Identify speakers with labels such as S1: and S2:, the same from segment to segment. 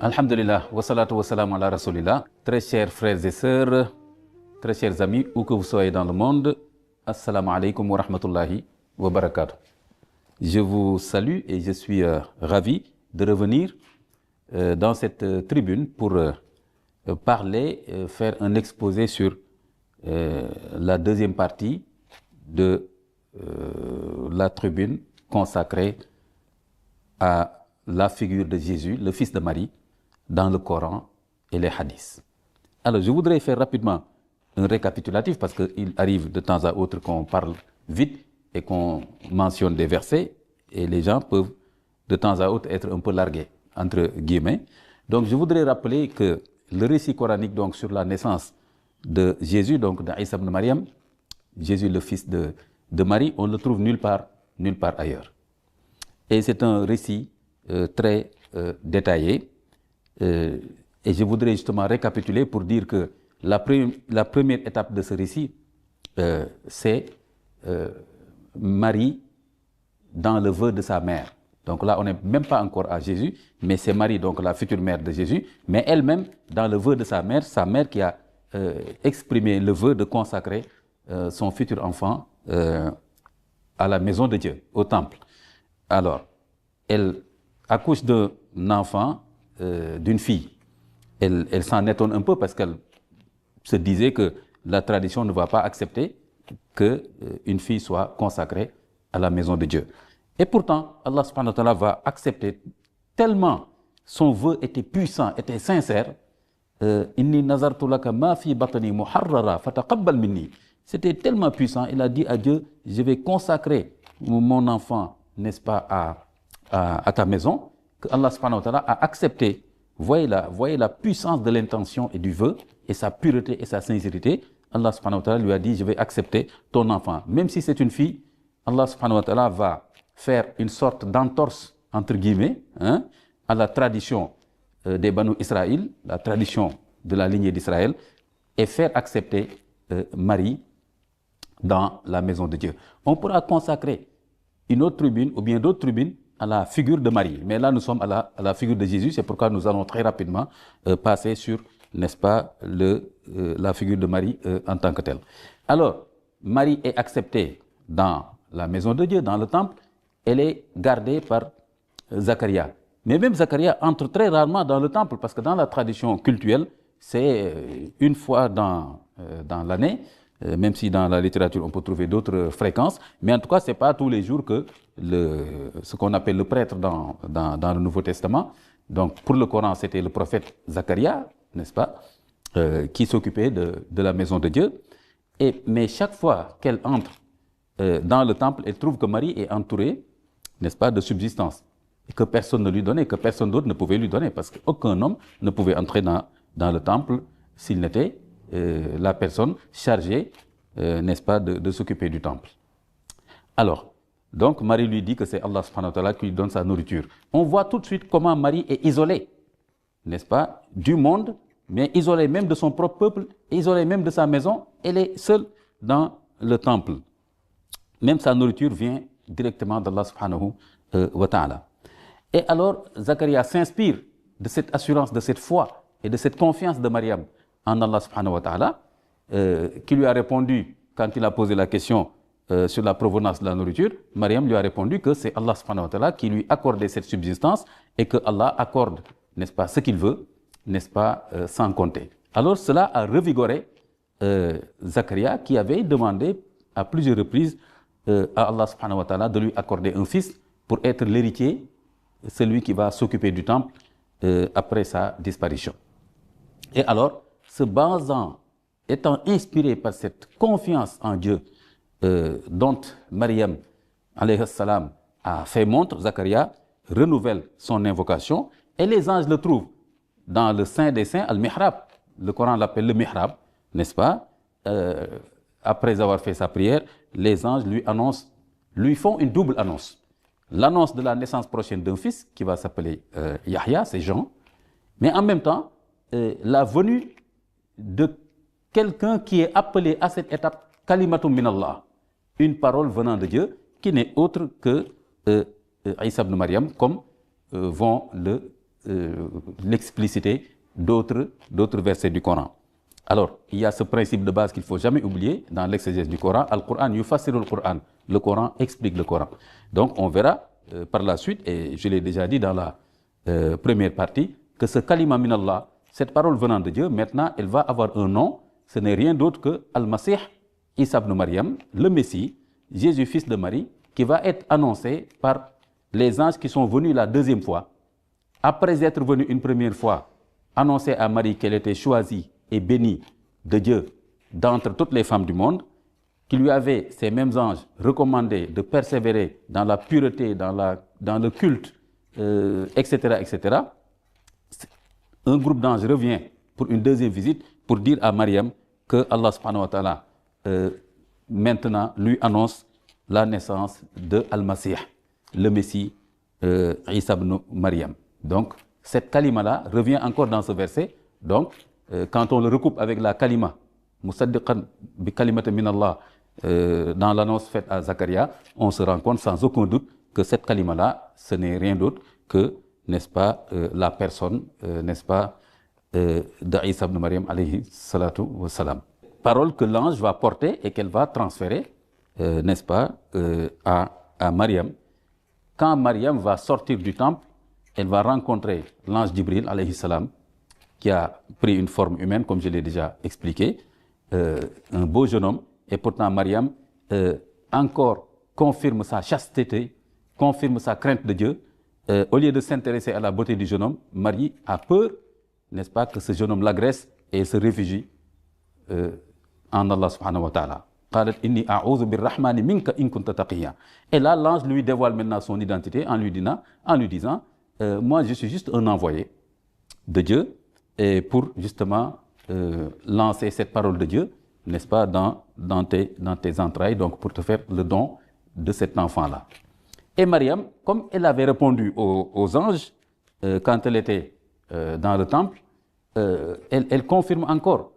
S1: Alhamdulillah, wassalatu wassalamu ala rasulillah. Très chers frères et sœurs, très chers amis, où que vous soyez dans le monde, assalamu alaikum wa rahmatullahi wa barakatuh. Je vous salue et je suis ravi de revenir dans cette tribune pour parler, faire un exposé sur la deuxième partie de la tribune consacrée à la figure de Jésus, le fils de Marie, dans le Coran et les hadiths. Alors, je voudrais faire rapidement un récapitulatif parce qu'il arrive de temps à autre qu'on parle vite et qu'on mentionne des versets et les gens peuvent de temps à autre être un peu largués, entre guillemets. Donc, je voudrais rappeler que le récit coranique donc, sur la naissance de Jésus, donc d'Isa ibn Maryam, Jésus le fils de Marie, on le trouve nulle part ailleurs. Et c'est un récit très détaillé. Et je voudrais justement récapituler pour dire que la première étape de ce récit, c'est Marie dans le vœu de sa mère. Donc là, on n'est même pas encore à Jésus, mais c'est Marie, donc la future mère de Jésus, mais elle-même, dans le vœu de sa mère qui a exprimé le vœu de consacrer son futur enfant à la maison de Dieu, au temple. Alors, elle accouche d'un enfant, d'une fille. Elle s'en étonne un peu parce qu'elle se disait que la tradition ne va pas accepter qu'une fille soit consacrée à la maison de Dieu. Et pourtant, Allah subhanahu wa ta'ala va accepter tellement son vœu était puissant, était sincère. Inni nazartu laka ma fi batni muharrara fataqabbal minni. C'était tellement puissant, il a dit à Dieu, je vais consacrer mon enfant, n'est-ce pas, à ta maison, que Allah subhanahu wa ta'ala a accepté. Voyez la puissance de l'intention et du vœu, et sa pureté et sa sincérité. Allah subhanahu wa ta'ala lui a dit, je vais accepter ton enfant. Même si c'est une fille, Allah subhanahu wa ta'ala va faire une sorte d'entorse, entre guillemets, à la tradition des Banu Israël, la tradition de la lignée d'Israël, et faire accepter Marie dans la maison de Dieu. On pourra consacrer une autre tribune ou bien d'autres tribunes à la figure de Marie. Mais là, nous sommes à la figure de Jésus. C'est pourquoi nous allons très rapidement passer sur, n'est-ce pas, la figure de Marie en tant que telle. Alors, Marie est acceptée dans la maison de Dieu, dans le temple. Elle est gardée par Zacharia. Mais même Zacharia entre très rarement dans le temple parce que dans la tradition cultuelle, c'est une fois dans l'année. Même si dans la littérature on peut trouver d'autres fréquences, mais en tout cas, ce n'est pas tous les jours que ce qu'on appelle le prêtre dans le Nouveau Testament, donc pour le Coran, c'était le prophète Zacharia, n'est-ce pas, qui s'occupait de la maison de Dieu. Mais chaque fois qu'elle entre dans le temple, elle trouve que Marie est entourée, n'est-ce pas, de subsistance, et que personne ne lui donnait, que personne d'autre ne pouvait lui donner, parce qu'aucun homme ne pouvait entrer dans le temple s'il n'était la personne chargée, n'est-ce pas, de s'occuper du temple. Alors, donc Marie lui dit que c'est Allah subhanahu wa ta'ala qui lui donne sa nourriture. On voit tout de suite comment Marie est isolée, n'est-ce pas, du monde, mais isolée même de son propre peuple, isolée même de sa maison. Elle est seule dans le temple. Même sa nourriture vient directement d'Allah subhanahu wa ta'ala. Et alors, Zacharia s'inspire de cette assurance, de cette foi et de cette confiance de Mariam en Allah subhanahu wa ta'ala, qui lui a répondu, quand il a posé la question sur la provenance de la nourriture, Mariam lui a répondu que c'est Allah subhanahu wa ta'ala qui lui accordait cette subsistance et que Allah accorde, n'est-ce pas, ce qu'il veut, n'est-ce pas, sans compter. Alors cela a revigoré Zacharia qui avait demandé à plusieurs reprises à Allah subhanahu wa ta'ala de lui accorder un fils pour être l'héritier, celui qui va s'occuper du temple après sa disparition. Et alors, se basant, étant inspiré par cette confiance en Dieu dont Mariam alayhi salam a fait montre, Zacharia renouvelle son invocation et les anges le trouvent dans le Saint des Saints, Al-Mihrab. Le Coran l'appelle le Mihrab, n'est-ce pas? Après avoir fait sa prière, les anges lui font une double annonce. L'annonce de la naissance prochaine d'un fils qui va s'appeler Yahya, c'est Jean, mais en même temps, la venue de quelqu'un qui est appelé à cette étape Kalimatum Minallah, une parole venant de Dieu qui n'est autre que Isa ibn Maryam, comme vont l'expliciter d'autres versets du Coran. Alors, il y a ce principe de base qu'il ne faut jamais oublier dans l'exégèse du Coran. Al-Qur'an yufassiru al-Qur'an. Le Coran explique le Coran. Donc, on verra par la suite, et je l'ai déjà dit dans la première partie, que ce kalima min Allah, cette parole venant de Dieu, maintenant, elle va avoir un nom. Ce n'est rien d'autre que Al-Masih Isa ibn Maryam, le Messie, Jésus, fils de Marie, qui va être annoncé par les anges qui sont venus la deuxième fois. Après être venus une première fois, annoncer à Marie qu'elle était choisie et bénie de Dieu d'entre toutes les femmes du monde, qui lui avait, ces mêmes anges, recommandé de persévérer dans la pureté, dans le culte, etc., etc. Un groupe d'anges revient pour une deuxième visite pour dire à Mariam que Allah subhanahu wa ta'ala maintenant lui annonce la naissance de Al-Masih, le Messie Isa ibn Maryam. Donc, cette kalima-là revient encore dans ce verset. Donc, quand on le recoupe avec la kalima, Musaddiqan bi kalimata min Allah, dans l'annonce faite à Zacharia, on se rend compte sans aucun doute que cette kalima-là, ce n'est rien d'autre que, n'est-ce pas, la personne, n'est-ce pas, d'Isa ibn Maryam alayhi salatu wa salam. Parole que l'ange va porter et qu'elle va transférer, n'est-ce pas, à Maryam. Quand Maryam va sortir du temple, elle va rencontrer l'ange Jibril alayhi salam, qui a pris une forme humaine, comme je l'ai déjà expliqué, un beau jeune homme, et pourtant Maryam encore confirme sa chasteté, confirme sa crainte de Dieu. Au lieu de s'intéresser à la beauté du jeune homme, Marie a peur, n'est-ce pas, que ce jeune homme l'agresse et se réfugie en Allah subhanahu wa ta'ala. Et là, l'ange lui dévoile maintenant son identité en lui disant, moi je suis juste un envoyé de Dieu, et pour justement lancer cette parole de Dieu, n'est-ce pas, dans tes entrailles, donc pour te faire le don de cet enfant-là. Et Mariam, comme elle avait répondu aux anges quand elle était dans le temple, elle confirme encore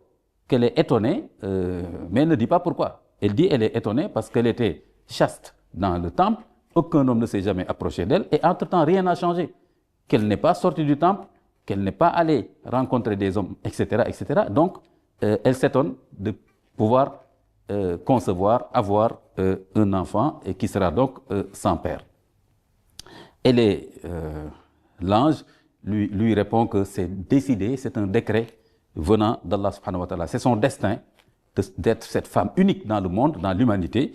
S1: qu'elle est étonnée, mais elle ne dit pas pourquoi. Elle dit qu'elle est étonnée parce qu'elle était chaste dans le temple, aucun homme ne s'est jamais approché d'elle, et entre-temps, rien n'a changé. Qu'elle n'est pas sortie du temple, qu'elle n'est pas allée rencontrer des hommes, etc., etc. Donc, elle s'étonne de pouvoir concevoir, avoir un enfant et qui sera donc sans père. Et l'ange lui répond que c'est décidé, c'est un décret venant d'Allah subhanahu wa ta'ala. C'est son destin d'être cette femme unique dans le monde, dans l'humanité,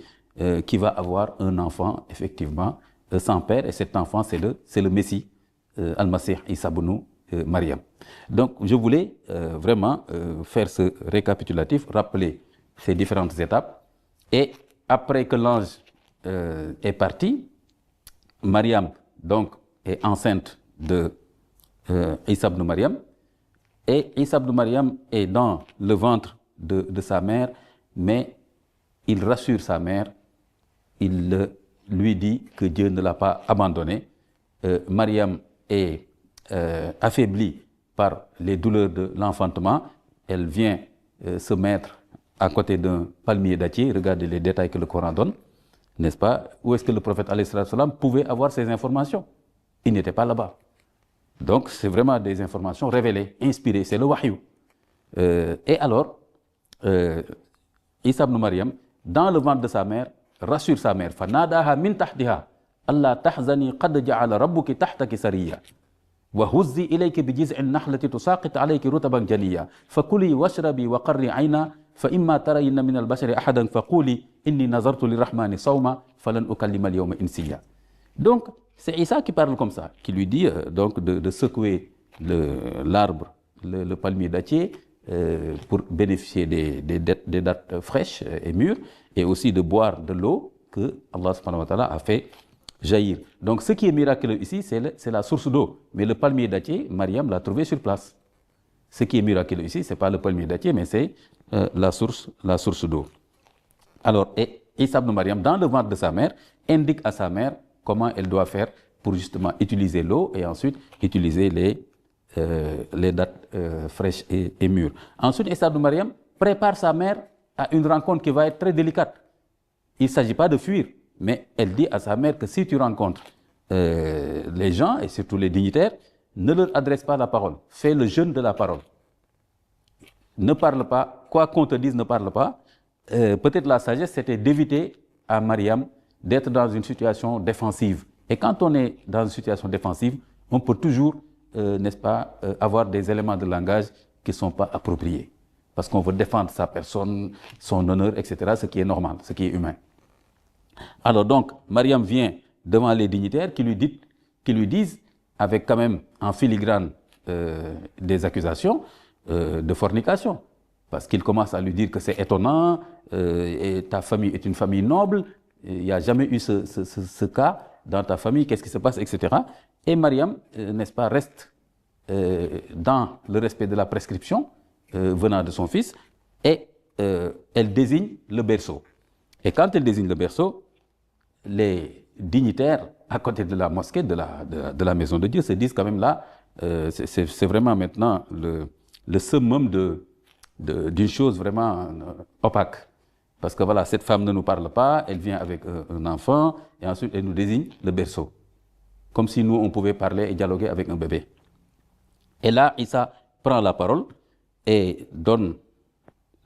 S1: qui va avoir un enfant, effectivement, sans père. Et cet enfant, c'est le Messie, Al-Masih Isa ibn Maryam. Donc, je voulais vraiment faire ce récapitulatif, rappeler ces différentes étapes. Et après que l'ange est parti, Maryam, donc, est enceinte de Isa ibn Maryam. Et Isa ibn Maryam est dans le ventre de sa mère, mais il rassure sa mère, il lui dit que Dieu ne l'a pas abandonné. Maryam est affaiblie par les douleurs de l'enfantement. Elle vient se mettre à côté d'un palmier dattier. Regardez les détails que le Coran donne, n'est-ce pas? Où est-ce que le prophète alayhi salam pouvait avoir ces informations? Il n'était pas là-bas. Donc, c'est vraiment des informations révélées, inspirées, c'est le wahyu. Et alors, Isa ibn Maryam, dans le ventre de sa mère, rassure sa mère. فَنَادَاهَا مِنْ تَحْتِهَا أَلَّا تَحْزَنِي قَدْ جَعَلَ رَبُّكِ تَحْتَكِ سَرِيًّا وَهُزِّي إِلَيْكِ بِجِذْعِ النَّخْلَةِ تُسَاقِطْ عَلَيْكِ رُطَبًا جَنِيًّا فَكُلِي وَاشْرَبِي وَقَرِّي عَيْنًا فَإِمَّا تَرَيِنَّ مِنَ الْبَشَرِ أَحَدًا فَقُولِي إِنِّي نَظَرْتُ لِلرَّحْمَنِ صَوْمًا فَلَنْ أُكَلِّمَ الْيَوْمَ إِنسِيًّا. Donc, c'est Isa qui parle comme ça, qui lui dit donc de secouer l'arbre, le palmier dattier, pour bénéficier des dattes fraîches et mûres, et aussi de boire de l'eau que Allah subhanahu wa ta'ala a fait jaillir. Donc ce qui est miraculeux ici, c'est la source d'eau. Mais le palmier dattier, Mariam l'a trouvé sur place. Ce qui est miraculeux ici, ce n'est pas le palmier dattier, mais c'est la source d'eau. Alors, et Isa ibn Maryam, dans le ventre de sa mère, indique à sa mère comment elle doit faire pour justement utiliser l'eau et ensuite utiliser les dattes fraîches et mûres. Ensuite, Isa ibn Maryam prépare sa mère à une rencontre qui va être très délicate. il ne s'agit pas de fuir, mais elle dit à sa mère que si tu rencontres les gens, et surtout les dignitaires, ne leur adresse pas la parole. Fais le jeûne de la parole. Ne parle pas, quoi qu'on te dise, ne parle pas. Peut-être la sagesse, c'était d'éviter à Mariam d'être dans une situation défensive. Et quand on est dans une situation défensive, on peut toujours, n'est-ce pas, avoir des éléments de langage qui ne sont pas appropriés. Parce qu'on veut défendre sa personne, son honneur, etc., ce qui est normal, ce qui est humain. Alors donc, Mariam vient devant les dignitaires qui lui disent, avec quand même en filigrane des accusations de fornication. Parce qu'il commence à lui dire que c'est étonnant, et ta famille est une famille noble, il n'y a jamais eu ce cas dans ta famille, qu'est-ce qui se passe, etc. Et Mariam, n'est-ce pas, reste dans le respect de la prescription venant de son fils, et elle désigne le berceau. Et quand elle désigne le berceau, les dignitaires à côté de la mosquée, de la maison de Dieu, se disent quand même là, c'est vraiment maintenant le summum d'une chose vraiment opaque. Parce que voilà, cette femme ne nous parle pas, elle vient avec un enfant, et ensuite elle nous désigne le berceau. Comme si nous, on pouvait parler et dialoguer avec un bébé. Et là, Issa prend la parole et donne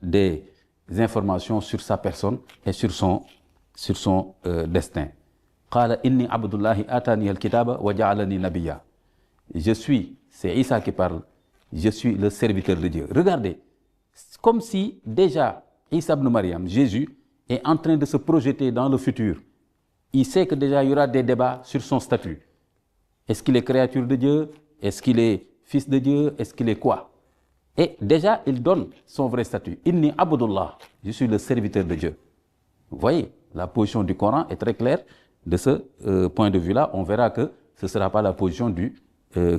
S1: des informations sur sa personne et sur son destin. قال إني عبد الله آتاني الكتاب وجعلني نبيا. Je suis, c'est Issa qui parle, je suis le serviteur de Dieu. Regardez, comme si déjà Issa ibn Maryam, Jésus, est en train de se projeter dans le futur. Il sait que déjà il y aura des débats sur son statut. Est-ce qu'il est créature de Dieu? Est-ce qu'il est fils de Dieu? Est-ce qu'il est quoi? Et déjà, il donne son vrai statut. Inni Abdullah, je suis le serviteur de Dieu. Vous voyez, la position du Coran est très claire. De ce point de vue-là, on verra que ce ne sera pas la position du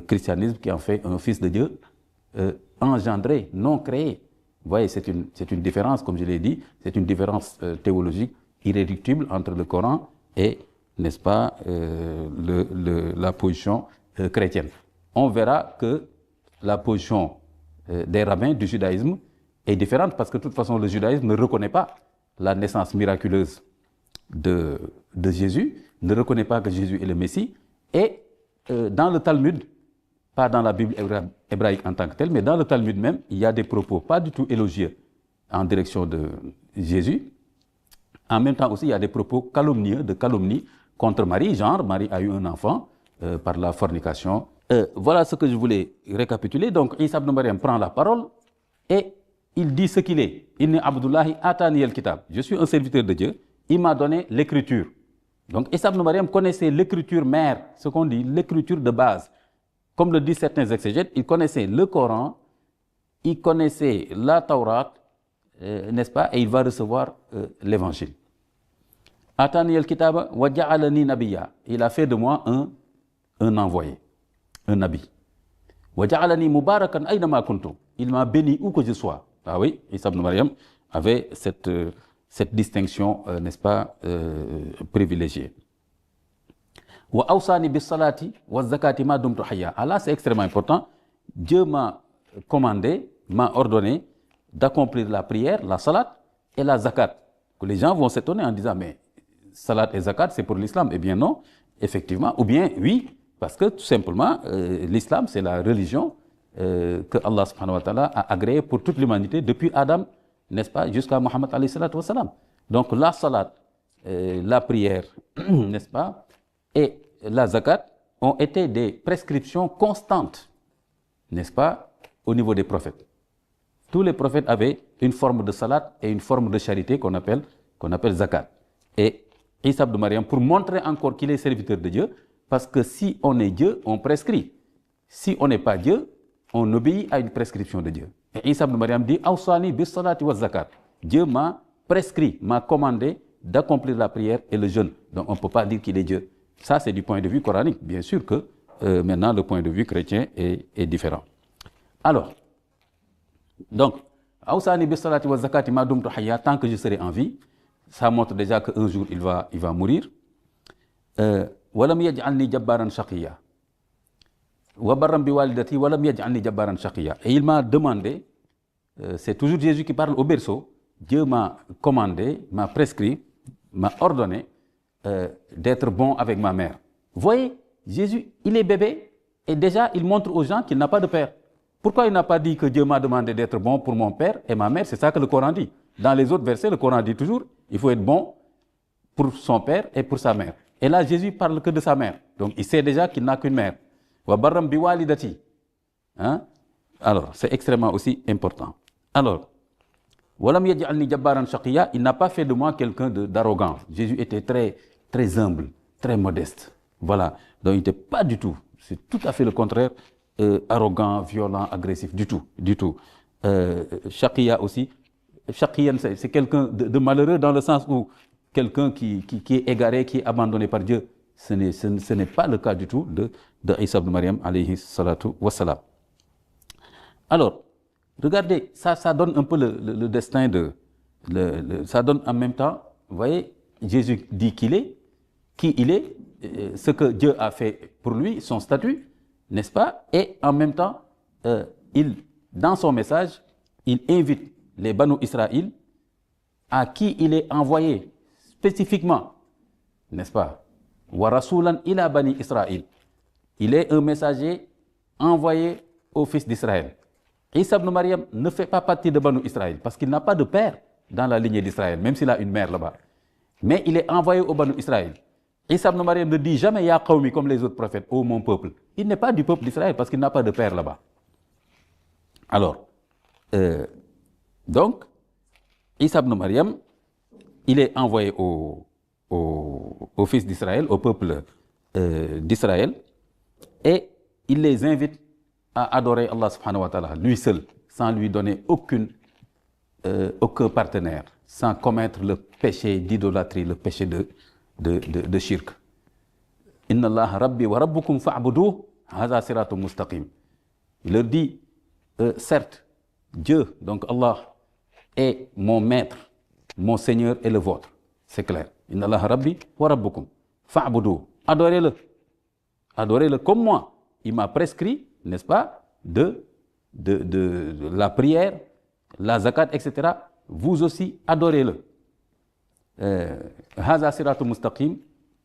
S1: christianisme qui en fait un fils de Dieu engendré, non créé. Vous voyez, c'est une différence, comme je l'ai dit, c'est une différence théologique irréductible entre le Coran et, n'est-ce pas, la position chrétienne. On verra que la position des rabbins du judaïsme est différente parce que de toute façon, le judaïsme ne reconnaît pas la naissance miraculeuse de Jésus, ne reconnaît pas que Jésus est le Messie. Et dans le Talmud, pas dans la Bible hébraïque en tant que telle, mais dans le Talmud même, il y a des propos pas du tout élogieux en direction de Jésus. En même temps aussi, il y a des propos calomnieux, de calomnie contre Marie, genre Marie a eu un enfant par la fornication. Voilà ce que je voulais récapituler. Donc, Issa ibn Maryam prend la parole et il dit ce qu'il est. Inni Abdullahi atani al-kitab. Je suis un serviteur de Dieu. Il m'a donné l'écriture. Donc, Issa ibn Maryam connaissait l'écriture mère, ce qu'on dit, l'écriture de base. Comme le disent certains exégètes, il connaissait le Coran, il connaissait la Taurat, n'est-ce pas, et il va recevoir l'évangile. Atani al-kitaba wa ja'alani nabiyya. Il a fait de moi un envoyé, un nabi. Wa ja'alani mubarakan aynama kuntu. Il m'a béni où que je sois. Ah oui, Issa ibn Maryam avait cette distinction, n'est-ce pas, privilégiée. Wa awsani bis salati wa zakati ma dumtu hayya. Allah, c'est extrêmement important. Dieu m'a commandé, m'a ordonné d'accomplir la prière, la salat et la zakat. Que les gens vont s'étonner en disant, mais salat et zakat, c'est pour l'islam. Eh bien non, effectivement. Ou bien oui, parce que tout simplement, l'islam, c'est la religion que Allah subhanahu wa ta'ala a agréée pour toute l'humanité depuis Adam, n'est-ce pas, jusqu'à Mohammed alayhi salatu wa salam. Donc la salat, la prière, n'est-ce pas, et la zakat ont été des prescriptions constantes, n'est-ce pas, au niveau des prophètes. Tous les prophètes avaient une forme de salat et une forme de charité qu'on appelle zakat. Et Issa ibn Maryam, pour montrer encore qu'il est serviteur de Dieu, parce que si on est Dieu, on prescrit. Si on n'est pas Dieu, on obéit à une prescription de Dieu. Et Issa ibn Maryam dit, Awsani bis salati wa zakat. Dieu m'a prescrit, m'a commandé d'accomplir la prière et le jeûne. Donc on ne peut pas dire qu'il est Dieu. Ça, c'est du point de vue coranique. Bien sûr que maintenant, le point de vue chrétien est différent. Alors, donc, Awsani bis salati wa zakati ma dumtu hayya, tant que je serai en vie, ça montre déjà qu'un jour il va mourir. Walam yaj'alni jabbaran shaqiyya. Wa barran bi walidati walam yaj'alni jabbaran shaqiyya. Et il m'a demandé, c'est toujours Jésus qui parle au berceau, Dieu m'a commandé, m'a prescrit m'a ordonné d'être bon avec ma mère. Vous voyez, Jésus, il est bébé et déjà il montre aux gens qu'il n'a pas de père. Pourquoi il n'a pas dit que Dieu m'a demandé d'être bon pour mon père et ma mère? C'est ça que le Coran dit. Dans les autres versets, le Coran dit toujours il faut être bon pour son père et pour sa mère. Et là, Jésus parle que de sa mère. Donc il sait déjà qu'il n'a qu'une mère. Wa barram bi walidati. Hein? Alors, c'est extrêmement aussi important. Alors, walam yaj'alni jabbaran shaqiyya, il n'a pas fait de moi quelqu'un d'arrogant. Jésus était très, très humble, très modeste. Voilà. Donc il n'était pas du tout, c'est tout à fait le contraire, arrogant, violent, agressif, du tout, du tout. Shaqiyya aussi. Shaqiyyan, c'est quelqu'un de malheureux dans le sens où quelqu'un qui est égaré, qui est abandonné par Dieu. Ce n'est pas le cas du tout de Isa ibn Maryam, alayhi salatu wassalam. Alors, regardez, ça donne un peu le destin ça donne en même temps, vous voyez, Jésus dit qui il est, ce que Dieu a fait pour lui, son statut, n'est-ce pas? Et en même temps, dans son message, il invite les Banu Israël à qui il est envoyé spécifiquement, n'est-ce pas? Wa rasulan ila Bani Israël. Il est un messager envoyé aux fils d'Israël. Isa ibn Maryam ne fait pas partie de Banu Israël parce qu'il n'a pas de père dans la lignée d'Israël, même s'il a une mère là-bas. Mais il est envoyé au Banu Israël. Isa ibn Maryam ne dit jamais Ya qawmi comme les autres prophètes, ô mon peuple. Il n'est pas du peuple d'Israël parce qu'il n'a pas de père là-bas. Alors, donc, Isa ibn Maryam, il est envoyé aux fils d'Israël, au peuple d'Israël, et il les invite à adorer Allah subhanahu wa ta'ala, lui seul, sans lui donner aucun partenaire, sans commettre le péché d'idolâtrie, le péché de shirk. Inna Allah rabbi wa rabbukum fa'buduh, hadha siratum mustaqim. Il leur dit, certes, Dieu, donc Allah, est mon maître, mon Seigneur est le vôtre. C'est clair. Inna Allah rabbi wa rabbukum fa'buduh. Adorez-le. Adorez-le comme moi. Il m'a prescrit, n'est-ce pas, de la prière, la zakat, etc. Vous aussi, adorez-le. Haza siratum mustaqim,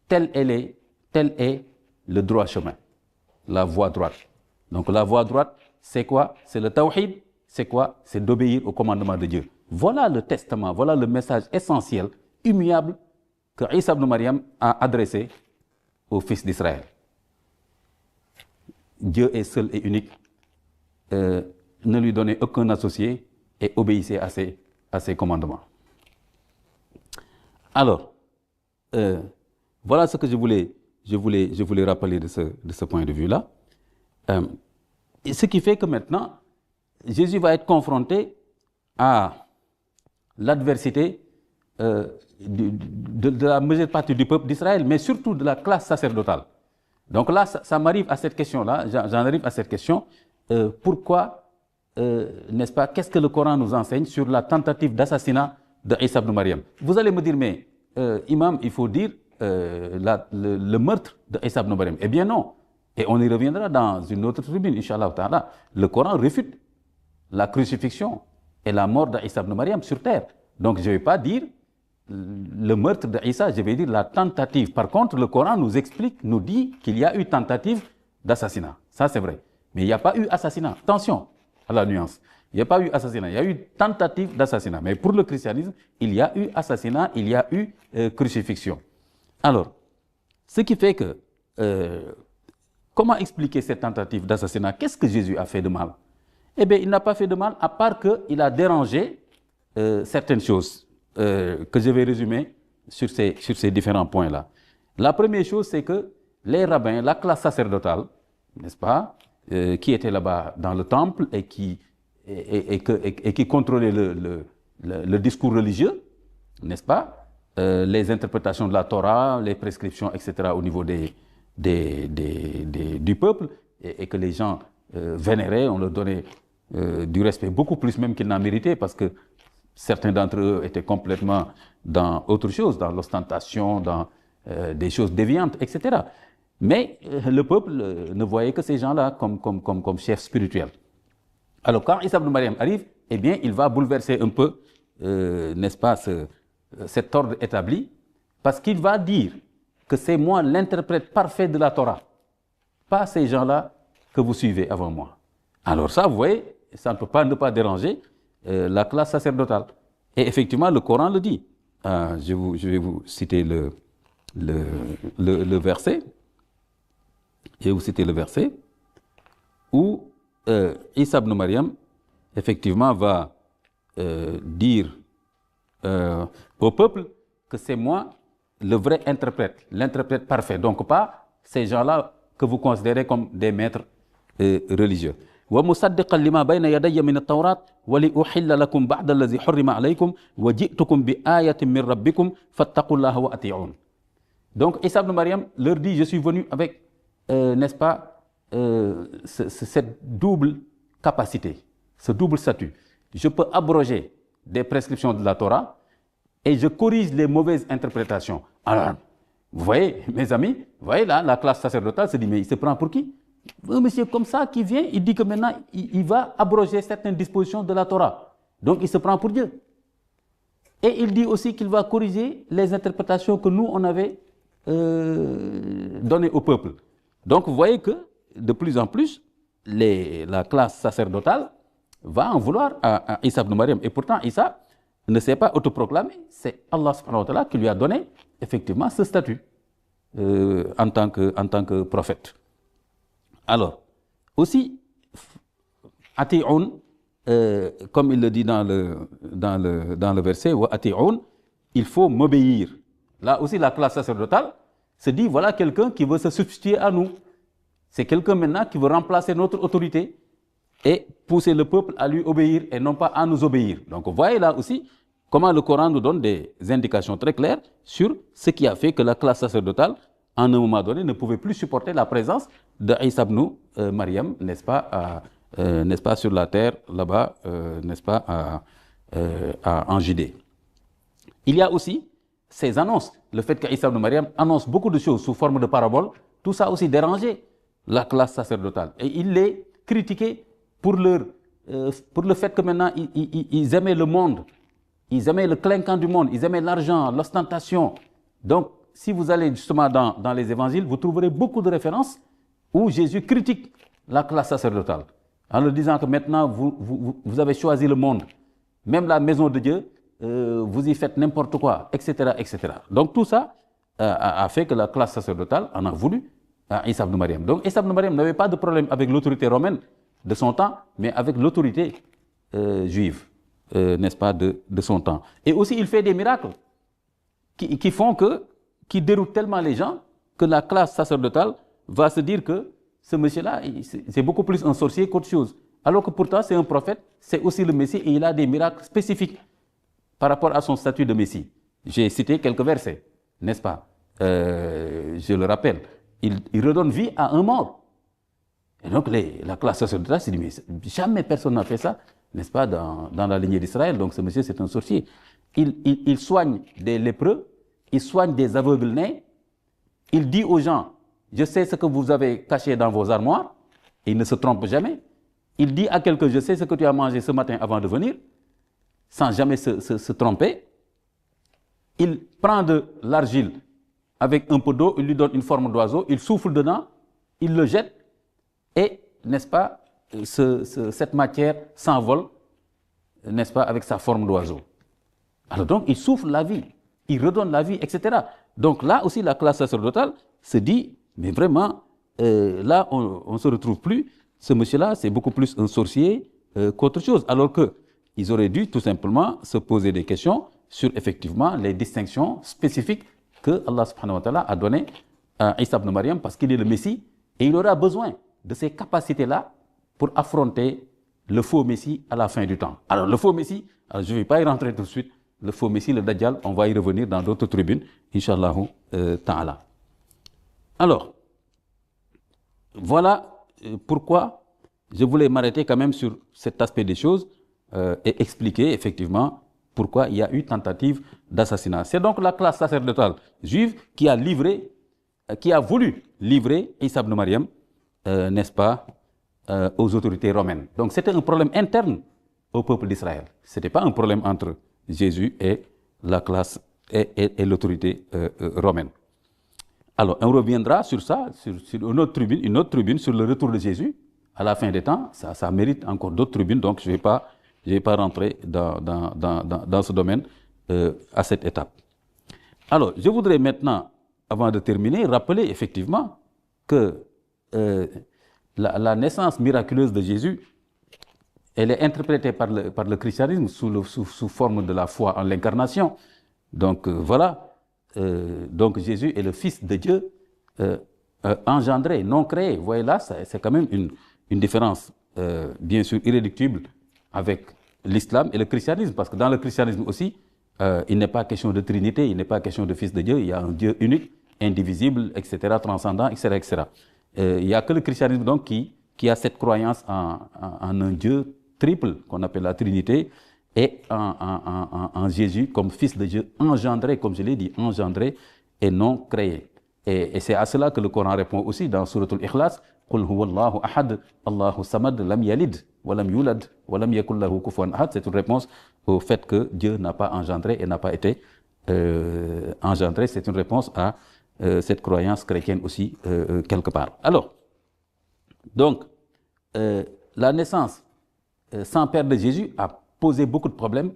S1: tel est le droit chemin, la voie droite. Donc la voie droite, c'est quoi? C'est le tawhid. C'est quoi? C'est d'obéir au commandement de Dieu. Voilà le testament, voilà le message essentiel, immuable, que Isa ibn Maryam a adressé aux fils d'Israël. Dieu est seul et unique. Ne lui donnez aucun associé et obéissez à ses commandements. Alors, voilà ce que je voulais rappeler de ce point de vue-là. Et ce qui fait que maintenant, Jésus va être confronté à l'adversité de la majeure partie du peuple d'Israël, mais surtout de la classe sacerdotale. Donc là, ça m'arrive à cette question-là, j'en arrive à cette question. Pourquoi, n'est-ce pas, qu'est-ce que le Coran nous enseigne sur la tentative d'assassinat de Isa ibn Maryam? Vous allez me dire, mais imam, il faut dire le meurtre de Isa ibn Maryam. Eh bien non. Et on y reviendra dans une autre tribune, Inch'Allah ta'ala. Le Coran réfute la crucifixion et la mort d'Isa ibn Maryam sur terre. Donc je ne vais pas dire le meurtre d'Isa, je vais dire la tentative. Par contre, le Coran nous explique, nous dit qu'il y a eu tentative d'assassinat. Ça, c'est vrai. Mais il n'y a pas eu assassinat. Attention à la nuance. Il n'y a pas eu assassinat, il y a eu tentative d'assassinat. Mais pour le christianisme, il y a eu assassinat, il y a eu crucifixion. Alors, ce qui fait que, comment expliquer cette tentative d'assassinat? Qu'est-ce que Jésus a fait de mal? Eh bien, il n'a pas fait de mal, à part qu'il a dérangé certaines choses que je vais résumer sur ces différents points-là. La première chose, c'est que les rabbins, la classe sacerdotale, n'est-ce pas, qui étaient là-bas dans le temple et qui contrôlaient le discours religieux, n'est-ce pas, les interprétations de la Torah, les prescriptions, etc., au niveau du peuple, et que les gens vénéraient, on leur donnait du respect, beaucoup plus même qu'ils n'en méritaient, parce que certains d'entre eux étaient complètement dans autre chose, dans l'ostentation, dans des choses déviantes, etc. Mais le peuple ne voyait que ces gens-là comme chefs spirituels. Alors quand Isa ibn Maryam arrive, eh bien, il va bouleverser un peu, n'est-ce pas, cet ordre établi, Parce qu'il va dire que c'est moi l'interprète parfait de la Torah, pas ces gens-là que vous suivez avant moi. Alors ça, vous voyez, ça ne peut pas ne pas déranger la classe sacerdotale. Et effectivement, le Coran le dit. Je vais vous citer le verset. Je vais vous citer le verset où Isa ibn Maryam, effectivement, va dire au peuple que c'est moi le vrai interprète, l'interprète parfait. Donc pas ces gens-là que vous considérez comme des maîtres religieux. ومصدقا لما بين يدي من التوراة ولأحل لكم بعد الذي حرم عليكم وجئتكم بآية من ربكم فاتقوا الله وأطيعون. Donc Isa ibn Maryam leur dit, je suis venu avec, n'est-ce pas, cette double capacité, ce double statut. Je peux abroger des prescriptions de la Torah et je corrige les mauvaises interprétations. Alors, vous voyez, mes amis, vous voyez là, la classe sacerdotale se dit, mais il se prend pour qui? Un monsieur comme ça qui vient, il dit que maintenant, il va abroger certaines dispositions de la Torah. Donc, il se prend pour Dieu. Et il dit aussi qu'il va corriger les interprétations que nous, on avait données au peuple. Donc, vous voyez que, de plus en plus, la classe sacerdotale va en vouloir à Isa ibn Maryam. Et pourtant, Isa ne s'est pas autoproclamé. C'est Allah subhanahu wa ta'ala qui lui a donné, effectivement, ce statut en tant que prophète. Alors, aussi, Ati'un, comme il le dit dans le verset, wa Ati'un, il faut m'obéir. Là aussi, la classe sacerdotale se dit, voilà quelqu'un qui veut se substituer à nous. C'est quelqu'un maintenant qui veut remplacer notre autorité et pousser le peuple à lui obéir et non pas à nous obéir. Donc, vous voyez là aussi comment le Coran nous donne des indications très claires sur ce qui a fait que la classe sacerdotale, en un moment donné, ne pouvait plus supporter la présence de Isa ibn Maryam, n'est-ce pas, sur la terre, là-bas, n'est-ce pas, en Judée. Il y a aussi ces annonces, le fait qu'Isa ibn Maryam annonce beaucoup de choses sous forme de paraboles, tout ça aussi dérangeait la classe sacerdotale. Et il les critiquait pour le fait que maintenant, ils aimaient le monde, ils aimaient le clinquant du monde, ils aimaient l'argent, l'ostentation. Donc, si vous allez justement dans les évangiles, vous trouverez beaucoup de références où Jésus critique la classe sacerdotale en leur disant que maintenant vous avez choisi le monde, même la maison de Dieu, vous y faites n'importe quoi, etc., etc. Donc tout ça a fait que la classe sacerdotale en a voulu à Isa ibn Maryam. Donc Isa ibn Maryam n'avait pas de problème avec l'autorité romaine de son temps, mais avec l'autorité juive, n'est-ce pas, de son temps. Et aussi il fait des miracles qui déroutent tellement les gens que la classe sacerdotale va se dire que ce monsieur-là, c'est beaucoup plus un sorcier qu'autre chose. Alors que pourtant, c'est un prophète, c'est aussi le Messie et il a des miracles spécifiques par rapport à son statut de Messie. J'ai cité quelques versets, n'est-ce pas? Je le rappelle. Il redonne vie à un mort. Et donc, la classe sacerdotale s'est dit, mais jamais personne n'a fait ça, n'est-ce pas, dans la lignée d'Israël. Donc, ce monsieur, c'est un sorcier. Il soigne des lépreux, il soigne des aveugles nés, il dit aux gens, je sais ce que vous avez caché dans vos armoires, et il ne se trompe jamais. Il dit à quelqu'un, je sais ce que tu as mangé ce matin avant de venir, sans jamais se tromper. Il prend de l'argile avec un peu d'eau, il lui donne une forme d'oiseau, il souffle dedans, il le jette, et, n'est-ce pas, cette matière s'envole, n'est-ce pas, avec sa forme d'oiseau. Alors donc, il souffle la vie, il redonne la vie, etc. Donc là aussi, la classe sacerdotale se dit, mais vraiment, là, on ne se retrouve plus. Ce monsieur-là, c'est beaucoup plus un sorcier qu'autre chose. Alors qu'ils auraient dû tout simplement se poser des questions sur effectivement les distinctions spécifiques que Allah subhanahu wa ta'ala a données à Isa ibn Maryam parce qu'il est le Messie et il aura besoin de ces capacités-là pour affronter le faux Messie à la fin du temps. Alors le faux Messie, je ne vais pas y rentrer tout de suite, le faux Messie, le Dajjal, on va y revenir dans d'autres tribunes, Inch'Allah ta'ala. Alors, voilà pourquoi je voulais m'arrêter quand même sur cet aspect des choses et expliquer effectivement pourquoi il y a eu tentative d'assassinat. C'est donc la classe sacerdotale juive qui a voulu livrer Isa ibn Maryam, n'est-ce pas, aux autorités romaines. Donc c'était un problème interne au peuple d'Israël. Ce n'était pas un problème entre Jésus et la classe et l'autorité romaine. Alors, on reviendra sur ça, sur une autre tribune sur le retour de Jésus à la fin des temps. Ça mérite encore d'autres tribunes, donc je ne vais pas rentrer dans ce domaine à cette étape. Alors, je voudrais maintenant, avant de terminer, rappeler effectivement que la naissance miraculeuse de Jésus, elle est interprétée par le christianisme sous forme de la foi en l'incarnation. Donc voilà. Donc Jésus est le Fils de Dieu engendré, non créé. Vous voyez là, c'est quand même une différence bien sûr irréductible avec l'islam et le christianisme, parce que dans le christianisme aussi, il n'est pas question de Trinité, il n'est pas question de Fils de Dieu, il y a un Dieu unique, indivisible, etc., transcendant, etc., etc. Il n'y a que le christianisme donc qui a cette croyance en un Dieu triple qu'on appelle la Trinité, et en Jésus comme Fils de Dieu engendré, comme je l'ai dit, engendré et non créé. Et c'est à cela que le Coran répond aussi dans Sourate Al-Ikhlas, Qul huwa Allahu ahad, Allahu samad, lam yalid, wa lam yulad, wa lam yakul lahu kufuwan ahad. C'est une réponse au fait que Dieu n'a pas engendré et n'a pas été engendré. C'est une réponse à cette croyance chrétienne aussi quelque part. Alors, donc, la naissance sans père de Jésus a posé beaucoup de problèmes,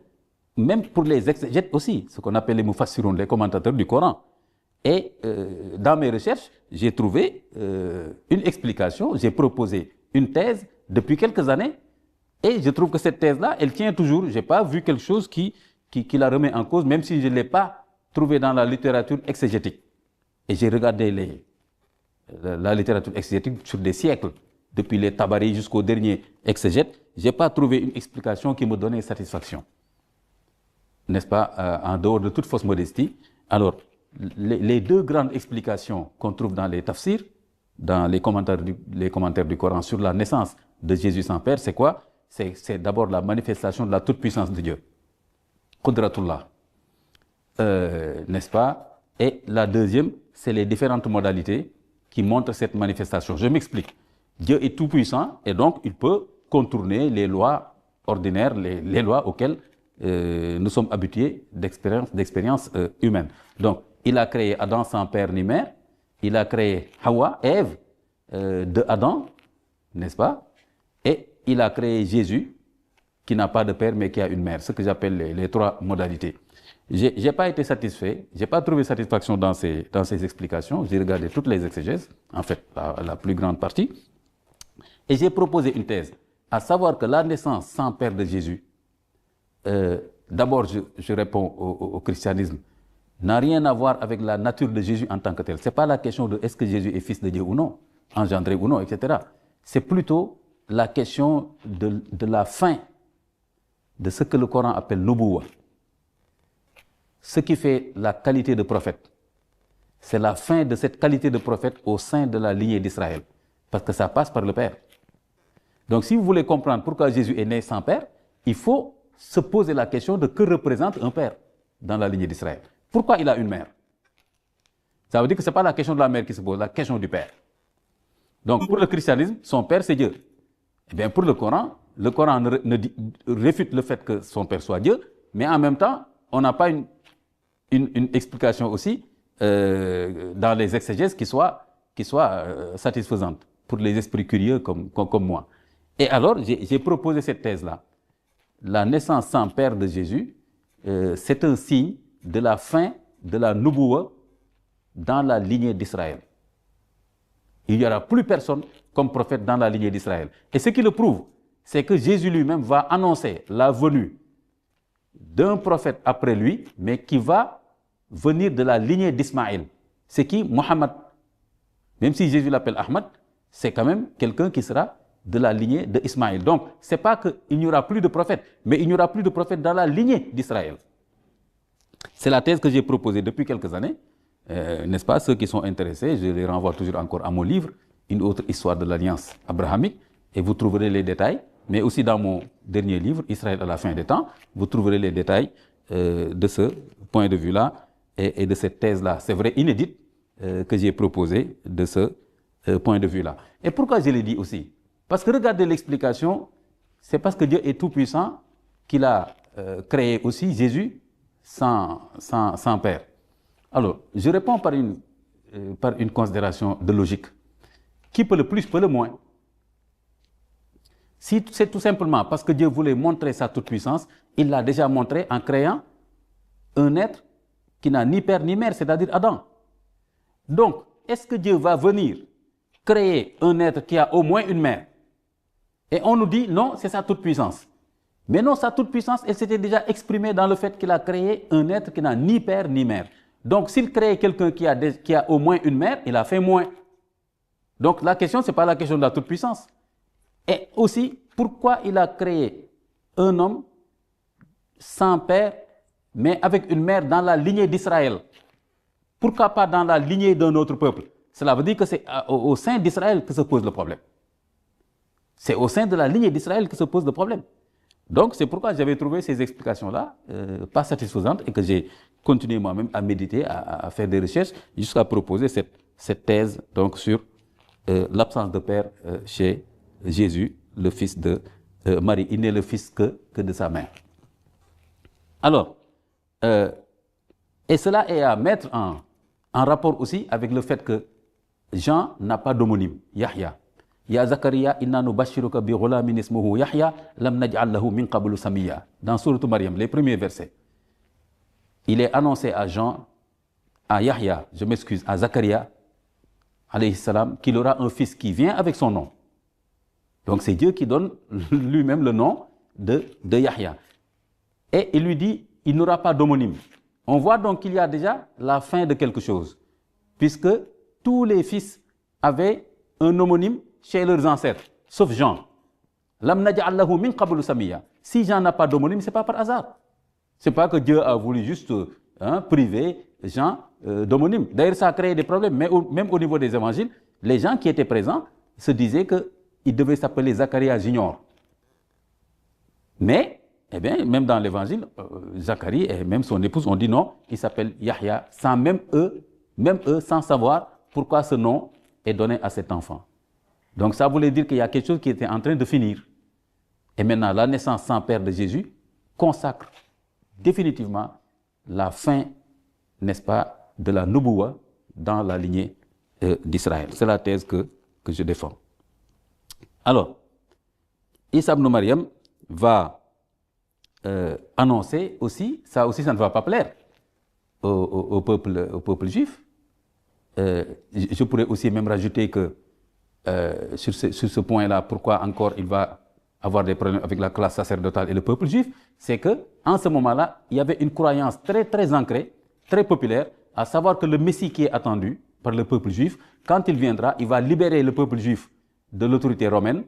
S1: même pour les exégètes aussi, ce qu'on appelle les mufassiroun, les commentateurs du Coran. Et dans mes recherches, j'ai trouvé une explication, j'ai proposé une thèse depuis quelques années, et je trouve que cette thèse-là, elle tient toujours. Je n'ai pas vu quelque chose qui la remet en cause, même si je ne l'ai pas trouvé dans la littérature exégétique. Et j'ai regardé la littérature exégétique sur des siècles, depuis les Tabari jusqu'au dernier exégète, je n'ai pas trouvé une explication qui me donnait satisfaction. N'est-ce pas, en dehors de toute fausse modestie. Alors, les deux grandes explications qu'on trouve dans les tafsirs, dans les commentaires du Coran sur la naissance de Jésus sans père, c'est quoi? C'est d'abord la manifestation de la toute-puissance de Dieu. Qudratullah. N'est-ce pas? Et la deuxième, c'est les différentes modalités qui montrent cette manifestation. Je m'explique. Dieu est tout-puissant et donc il peut contourner les lois ordinaires, les lois auxquelles nous sommes habitués d'expérience humaine. Donc, il a créé Adam sans père ni mère, il a créé Hawa, Ève, de Adam, n'est-ce pas? Et il a créé Jésus, qui n'a pas de père mais qui a une mère, ce que j'appelle les trois modalités. Je n'ai pas été satisfait, je n'ai pas trouvé satisfaction dans ces explications, j'ai regardé toutes les exégèses, en fait la plus grande partie, et j'ai proposé une thèse, à savoir que la naissance sans père de Jésus, d'abord je réponds au christianisme, n'a rien à voir avec la nature de Jésus en tant que tel. Ce n'est pas la question de est-ce que Jésus est fils de Dieu ou non, engendré ou non, etc. C'est plutôt la question de la fin de ce que le Coran appelle Nubuwa. Ce qui fait la qualité de prophète, c'est la fin de cette qualité de prophète au sein de la lignée d'Israël. Parce que ça passe par le Père. Donc si vous voulez comprendre pourquoi Jésus est né sans père, il faut se poser la question de que représente un père dans la lignée d'Israël. Pourquoi il a une mère? Ça veut dire que ce n'est pas la question de la mère qui se pose, la question du père. Donc pour le christianisme, son père c'est Dieu. Eh bien pour le Coran réfute le fait que son père soit Dieu, mais en même temps, on n'a pas une explication aussi dans les exégèses qui soit satisfaisante pour les esprits curieux comme moi. Et alors, j'ai proposé cette thèse-là. La naissance sans père de Jésus, c'est un signe de la fin de la Nubuwa dans la lignée d'Israël. Il n'y aura plus personne comme prophète dans la lignée d'Israël. Et ce qui le prouve, c'est que Jésus lui-même va annoncer la venue d'un prophète après lui, mais qui va venir de la lignée d'Ismaël. C'est qui? Mohammed. Même si Jésus l'appelle Ahmad, c'est quand même quelqu'un qui sera de la lignée d'Ismaël. Donc, ce n'est pas qu'il n'y aura plus de prophètes, mais il n'y aura plus de prophètes dans la lignée d'Israël. C'est la thèse que j'ai proposée depuis quelques années. N'est-ce pas? Ceux qui sont intéressés, je les renvoie toujours encore à mon livre, Une autre histoire de l'Alliance abrahamique, et vous trouverez les détails. Mais aussi dans mon dernier livre, Israël à la fin des temps, vous trouverez les détails de ce point de vue-là et de cette thèse-là. C'est vrai, inédite, que j'ai proposée de ce point de vue-là. Et pourquoi je l'ai dit aussi? Parce que regardez l'explication, c'est parce que Dieu est tout-puissant qu'il a créé aussi Jésus sans père. Alors, je réponds par une considération de logique. Qui peut le plus, peut le moins. Si c'est tout simplement parce que Dieu voulait montrer sa toute-puissance, il l'a déjà montré en créant un être qui n'a ni père ni mère, c'est-à-dire Adam. Donc, est-ce que Dieu va venir créer un être qui a au moins une mère? Et on nous dit, non, c'est sa toute-puissance. Mais non, sa toute-puissance, elle s'était déjà exprimée dans le fait qu'il a créé un être qui n'a ni père ni mère. Donc, s'il crée quelqu'un qui a au moins une mère, il a fait moins. Donc, la question, ce n'est pas la question de la toute-puissance. Et aussi, pourquoi il a créé un homme sans père, mais avec une mère dans la lignée d'Israël? Pourquoi pas dans la lignée d'un autre peuple? Cela veut dire que c'est au sein d'Israël que se pose le problème. C'est au sein de la lignée d'Israël que se pose le problème. Donc, c'est pourquoi j'avais trouvé ces explications-là pas satisfaisantes et que j'ai continué moi-même à méditer, à faire des recherches, jusqu'à proposer cette thèse donc, sur l'absence de père chez Jésus, le fils de Marie. Il n'est le fils que de sa mère. Alors, et cela est à mettre en rapport aussi avec le fait que Jean n'a pas d'homonyme, Yahya. Ya Zakaria, inna nubashiruka bi ghulamin ismuhu Yahya, lam naj'al lahu min qablu samiyya. Dans Sourate Maryam, les premiers versets. Il est annoncé à Jean, à Yahya, je m'excuse, à Zakaria, alayhi salam, qu'il aura un fils qui vient avec son nom. Donc c'est Dieu qui donne lui-même le nom de Yahya. Et il lui dit, il n'aura pas d'homonyme. On voit donc qu'il y a déjà la fin de quelque chose, puisque tous les fils avaient un homonyme chez leurs ancêtres, sauf Jean. Lam naj'al lahu min qablu samiyya. Si Jean n'a pas d'homonyme, ce n'est pas par hasard. Ce n'est pas que Dieu a voulu juste priver Jean d'homonyme. D'ailleurs, ça a créé des problèmes, mais même au niveau des évangiles, les gens qui étaient présents se disaient qu'il devait s'appeler Zacharia Junior. Mais, eh bien, même dans l'évangile, Zacharie et même son épouse ont dit non, il s'appelle Yahya, sans même eux, sans savoir pourquoi ce nom est donné à cet enfant. Donc ça voulait dire qu'il y a quelque chose qui était en train de finir. Et maintenant, la naissance sans père de Jésus consacre définitivement la fin, n'est-ce pas, de la Nubuwa dans la lignée d'Israël. C'est la thèse que je défends. Alors, Isa ibn Maryam va annoncer aussi, ça ne va pas plaire au peuple juif. Je pourrais aussi même rajouter que sur ce point-là, pourquoi encore il va avoir des problèmes avec la classe sacerdotale et le peuple juif, c'est qu'en ce moment-là, il y avait une croyance très très ancrée, très populaire, à savoir que le Messie qui est attendu par le peuple juif, quand il viendra, il va libérer le peuple juif de l'autorité romaine,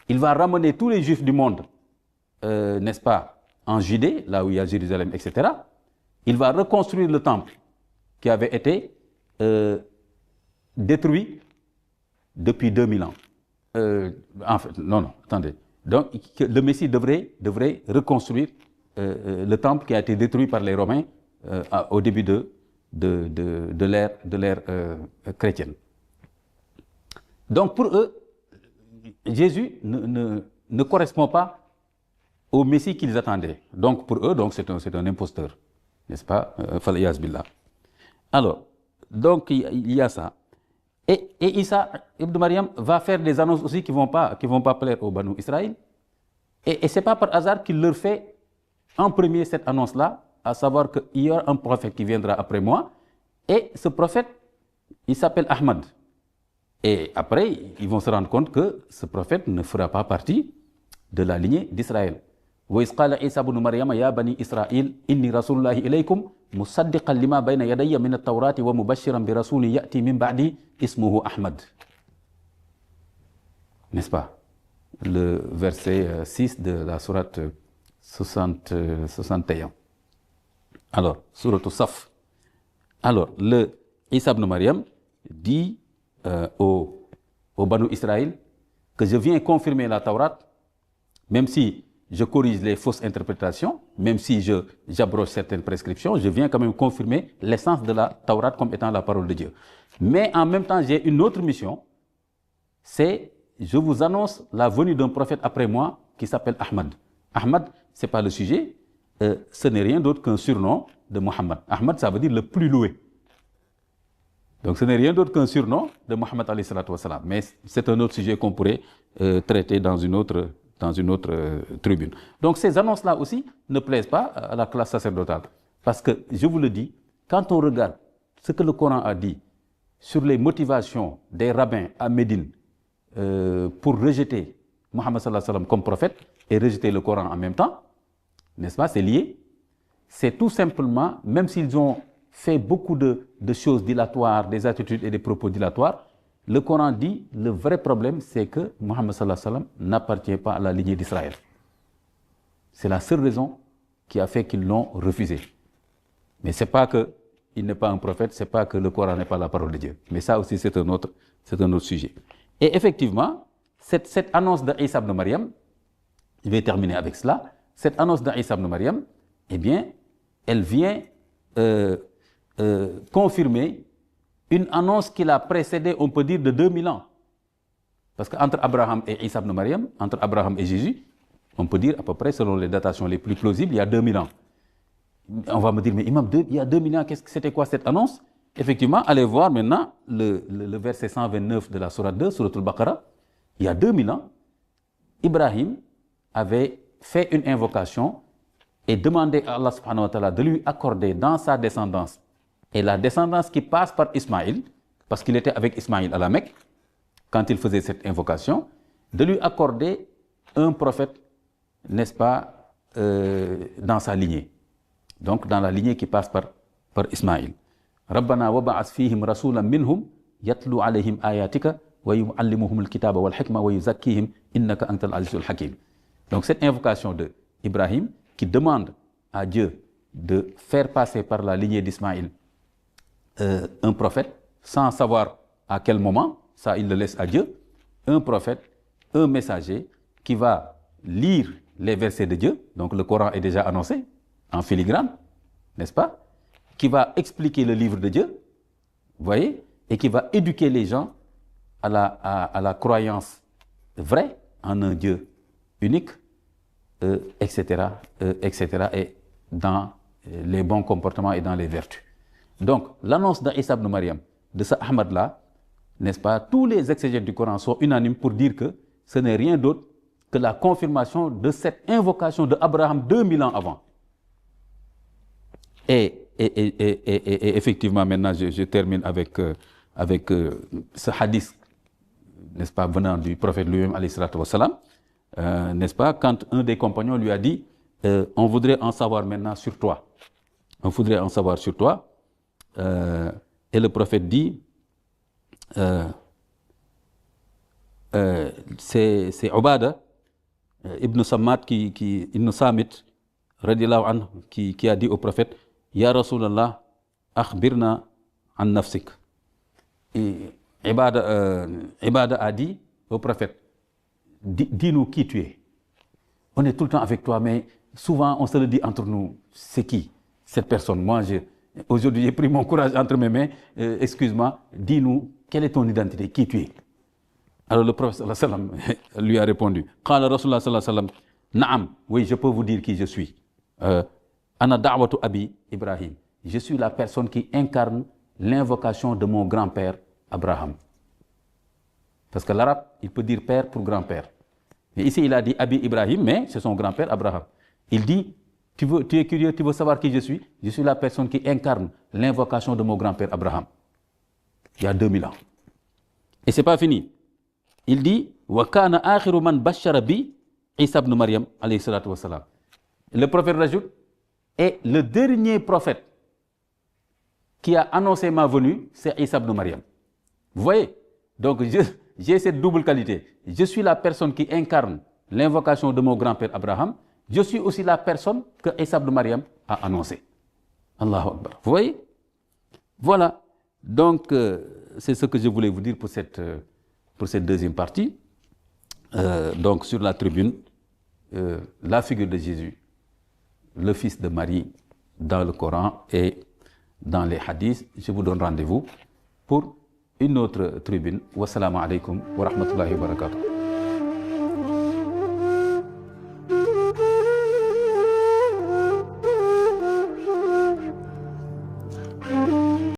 S1: il va ramener tous les juifs du monde, n'est-ce pas, en Judée, là où il y a Jérusalem, etc. Il va reconstruire le temple qui avait été détruit depuis 2000 ans. En fait, non, attendez. Donc, le Messie devrait reconstruire le temple qui a été détruit par les Romains au début de l'ère chrétienne. Donc, pour eux, Jésus ne correspond pas au Messie qu'ils attendaient. Donc, pour eux, c'est un imposteur. N'est-ce pas? Falayaz billah. Alors, donc, il y a ça. Et Isa ibn Maryam va faire des annonces aussi qui vont pas plaire au Banu Israël. Et ce n'est pas par hasard qu'il leur fait en premier cette annonce-là, à savoir qu'il y aura un prophète qui viendra après moi. Et ce prophète, il s'appelle Ahmad. Et après, ils vont se rendre compte que ce prophète ne fera pas partie de la lignée d'Israël. وَإِذْ قَالَ عِيسَى ابْنُ مَرْيَمَ يَا بَنِي إِسْرَائِيلَ إِنِّي رَسُولُ اللَّهِ إِلَيْكُمْ مُصَدِّقًا لِمَا بَيْنَ يَدَيَّ مِنَ التَّوْرَاةِ وَمُبَشِّرًا بِرَسُولٍ يَأْتِي مِنْ بَعْدِي اسْمُهُ أحمد. N'est-ce pas? Le verset 6 de la sourate 61. Alors, sourate Saf. Alors, le Isa ibn Maryam dit au Banu Israël que je viens confirmer la Taurat, même si je corrige les fausses interprétations, même si j'abroge certaines prescriptions, je viens quand même confirmer l'essence de la Taurat comme étant la parole de Dieu. Mais en même temps, j'ai une autre mission, c'est je vous annonce la venue d'un prophète après moi qui s'appelle Ahmad. Ahmad, ce n'est pas le sujet. ce n'est rien d'autre qu'un surnom de Mohammed. Ahmad, ça veut dire le plus loué. Donc ce n'est rien d'autre qu'un surnom de Mohammed alayhi salatu wassalam. Mais c'est un autre sujet qu'on pourrait traiter dans une autre tribune. Donc ces annonces-là aussi ne plaisent pas à la classe sacerdotale. Parce que, je vous le dis, quand on regarde ce que le Coran a dit sur les motivations des rabbins à Médine pour rejeter Mohammed sallallahu alayhi wa sallam comme prophète et rejeter le Coran en même temps, n'est-ce pas, c'est lié. C'est tout simplement, même s'ils ont fait beaucoup de choses dilatoires, des attitudes et des propos dilatoires, le Coran dit, le vrai problème, c'est que Mohammed sallallahu alayhi wa sallam n'appartient pas à la lignée d'Israël. C'est la seule raison qui a fait qu'ils l'ont refusé. Mais ce n'est pas qu'il n'est pas un prophète, ce n'est pas que le Coran n'est pas la parole de Dieu. Mais ça aussi, c'est un autre sujet. Et effectivement, cette annonce d'Isa ibn Maryam, je vais terminer avec cela, cette annonce d'Isa ibn Maryam, eh bien, elle vient confirmer une annonce qui l'a précédée, on peut dire, de 2000 ans. Parce qu'entre Abraham et Isa ibn Maryam, entre Abraham et Jésus, on peut dire à peu près, selon les datations les plus plausibles, il y a 2000 ans. On va me dire, mais Imam, il y a 2000 ans, c'était quoi cette annonce? Effectivement, allez voir maintenant le verset 129 de la sourate 2, sourate al-Baqarah. Il y a 2000 ans, Ibrahim avait fait une invocation et demandé à Allah subhanahu wa ta'ala de lui accorder dans sa descendance, et la descendance qui passe par Ismaïl, parce qu'il était avec Ismaïl à la Mecque, quand il faisait cette invocation, de lui accorder un prophète, n'est-ce pas, dans sa lignée. Donc dans la lignée qui passe par Ismaïl. Rabbana wab'ath fihim rasulan minhum yatlu alayhim ayatika wa yu'allimuhum al-kitaba wal hikma wa yuzakkihim innaka antal azizul hakim. Donc cette invocation de Ibrahim qui demande à Dieu de faire passer par la lignée d'Ismaïl un prophète sans savoir à quel moment, ça il le laisse à Dieu, un prophète, un messager qui va lire les versets de Dieu, donc le Coran est déjà annoncé en filigrane, n'est-ce pas, qui va expliquer le livre de Dieu, vous voyez, et qui va éduquer les gens à la croyance vraie en un Dieu unique, etc., et dans les bons comportements et dans les vertus. Donc, l'annonce d'Isa ibn Maryam, de ce Ahmad-là, n'est-ce pas, tous les exégètes du Coran sont unanimes pour dire que ce n'est rien d'autre que la confirmation de cette invocation de Abraham 2000 ans avant. Et effectivement, maintenant, je termine avec ce hadith, n'est-ce pas, venant du prophète lui-même, alayhi salatu wassalam, n'est-ce pas, quand un des compagnons lui a dit on voudrait en savoir maintenant sur toi. On voudrait en savoir sur toi. Et le prophète dit c'est Ubada ibn Sammat ibn Samit radiallahu anhu qui a dit au prophète Ya Rasulallah, akhbirna an nafsik. Et Ibada a dit au prophète, dis-nous qui tu es. On est tout le temps avec toi, mais souvent on se le dit entre nous, c'est qui cette personne? Moi, aujourd'hui j'ai pris mon courage entre mes mains, excuse-moi, dis-nous, quelle est ton identité, qui tu es? Alors le prophète sallallahu alayhi wa sallam lui a répondu, Qala Rasulullah sallallahu alayhi wa sallam, Naam, oui, je peux vous dire qui je suis. Ana da'watu abi Ibrahim. Je suis la personne qui incarne l'invocation de mon grand-père Abraham. Parce que l'arabe, il peut dire père pour grand-père. Mais ici, il a dit Abi Ibrahim, mais c'est son grand-père Abraham. Il dit, tu es curieux, tu veux savoir qui je suis? Je suis la personne qui incarne l'invocation de mon grand-père Abraham. Il y a 2000 ans. Et ce n'est pas fini. Il dit, Wa kana akhiru man bashara bi Isa ibn Maryam, alayhi salatu wa salam. Le prophète rajoute, et le dernier prophète qui a annoncé ma venue, c'est Isa ibn Maryam. Vous voyez? Donc j'ai cette double qualité. Je suis la personne qui incarne l'invocation de mon grand-père Abraham. Je suis aussi la personne que Isa ibn Maryam a annoncé. Allahu Akbar. Vous voyez? Voilà. Donc c'est ce que je voulais vous dire pour cette deuxième partie. Donc sur la tribune, la figure de Jésus, le fils de Marie dans le Coran et dans les hadiths. Je vous donne rendez-vous pour une autre tribune. Wassalamu alaikum wa rahmatullahi wa barakatuh.
S2: Thank you.